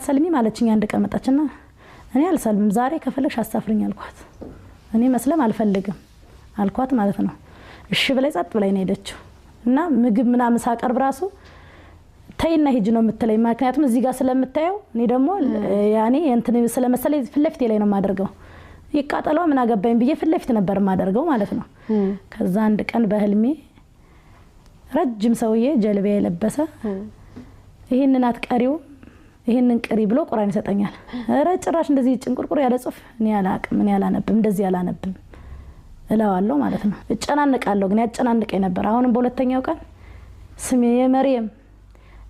አሰልሚ ማለችኝ አንድ ቀን መጣችና እኔ አልሰልምም ዛሬ ከፈለግሽ አሳፍርኝ አልኳት እኔ መስለም አልፈልግም አልኳት ማለት ነው እሺ ብላይ ጸጥ ብላይ ነው ሄደችው እና ምግብ ምናምን ሳቀርብ ራሱ ተይና ሂጅ ነው የምትለኝ ምክንያቱም እዚህ ጋር ስለምታየው እኔ ደግሞ ያኔ እንትን ስለመሰለኝ ፍለፍቴ ላይ ነው ማደርገው ይቃጠለው ምን አገባኝ ብዬ ፍለፍት ነበር ማደርገው ማለት ነው ከዛ አንድ ቀን በህልሜ ረጅም ሰውዬ ጀልባ የለበሰ ይሄንን አትቀሪው ይሄንን ቅሪ ብሎ ቁርአን ይሰጠኛል አረ ጭራሽ እንደዚህ ጭንቁርቁር ያለ ጽፍ እኔ ያላቅም ምን ያላነብም እንደዚህ ያላነብም እላዋለሁ ማለት ነው እጨናንቃለሁ ግን ያጨናንቀኝ ነበር አሁንም በሁለተኛው ቀን ስሜ የመርየም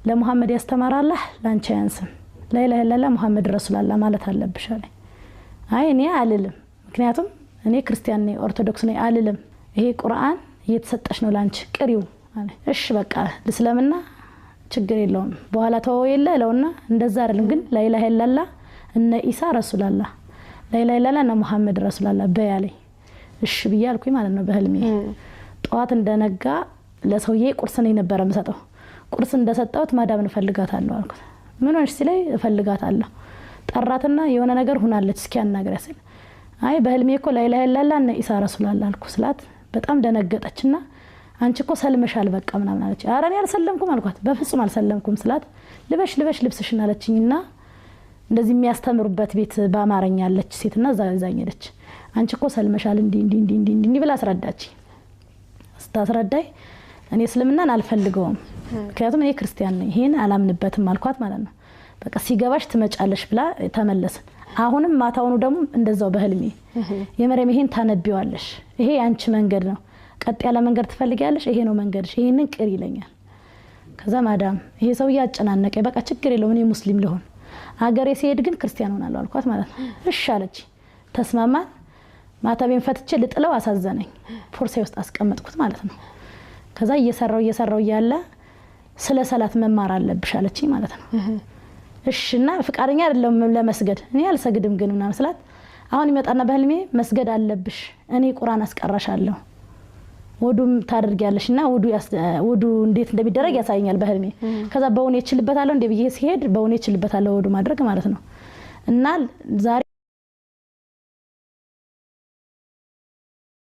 ለሙሐመድ ያስተማራለህ ላንቺ ያንስም لا اله الا الله محمد رسول الله ማለት አለብሽ አለኝ አይ እኔ አልልም ምክንያቱም እኔ ክርስቲያን ነኝ ኦርቶዶክስ ነኝ አልልም ይሄ ቁርአን እየተሰጠሽ ነው ላንቺ ቅሪው አለ እሺ በቃ ለስለምና ችግር የለውም በኋላ ተወው የለውና እንደዛ አይደለም ግን لا اله الا الله እነ ኢሳ ረሱል አላህ لا اله الا الله محمد رسول الله በያለኝ እሺ ብያልኩኝ ማለት ነው በህልሜ ጧት እንደነጋ ለሰውዬ ቁርስ ነኝ ነበር መስጠው ቁርስ እንደሰጣውት ማዳም እንፈልጋታለሁ አልኩት ምን ሆነሽ ሲለይ እፈልጋታለሁ ጠራትና የሆነ ነገር ሆናለች እስኪ አናግሪያስ አይ በህልሜ እኮ لا اله الا الله እነ ኢሳ ረሱል አላህ አልኩ ስላት በጣም ደነገጠችና አንቺ እኮ ሰልመሻል በቃ ምናምን አለች አረ እኔ አልሰለምኩም አልኳት በፍጹም አልሰለምኩም ስላት ልበሽ ልብስሽና አለችኝና እንደዚህ የሚያስተምሩበት ቤት በአማርኛ አለች ሴትና ዛዛኝለች አንቺ እኮ ሰልመሻል እንዲ ብላ አስረዳች ስታስረዳይ እኔ እስልምናን አልፈልገውም ምክንያቱም እኔ ክርስቲያን ነኝ ይሄን አላምንበትም አልኳት ማለት ነው በቃ ሲገባሽ ትመጫለሽ ብላ ተመለሰ አሁንም ማታውኑ ደግሞ እንደዛው በህልሜ የመረም ይሄን ታነቢዋለሽ ይሄ አንቺ መንገድ ነው ቀጥ ያለ መንገድ ትፈልጊያለሽ ይሄ ነው መንገድሽ ይሄንን ቅር ይለኛል ከዛ ማዳም ይሄ ሰው ያጨናነቀ በቃ ችግር የለውም እኔ ሙስሊም ልሆን አገሬ ሲሄድ ግን ክርስቲያን ሆናለሁ አልኳት ማለት ነው እሺ አለች ተስማማን ማታቤን ፈትቼ ልጥለው አሳዘነኝ ፎርሳይ ውስጥ አስቀመጥኩት ማለት ነው ከዛ እየሰራው ያለ ስለ ሰላት መማር አለብሽ አለችኝ ማለት ነው እሺና ፍቃደኛ አይደለም ለመስገድ እኔ አልሰግድም ግን ምናምን ስላት አሁን ይመጣና በህልሜ መስገድ አለብሽ እኔ ቁርአን አስቀራሻለሁ ወዱም ታደርጊያለሽና ወዱ እንዴት እንደሚደረግ ያሳየኛል በህልሜ ከዛ በእውነት ይችልበታለሁ እንደ ብዬ ሲሄድ በእውነት ይችልበታለሁ ወዱ ማድረግ ማለት ነው እና ዛሬ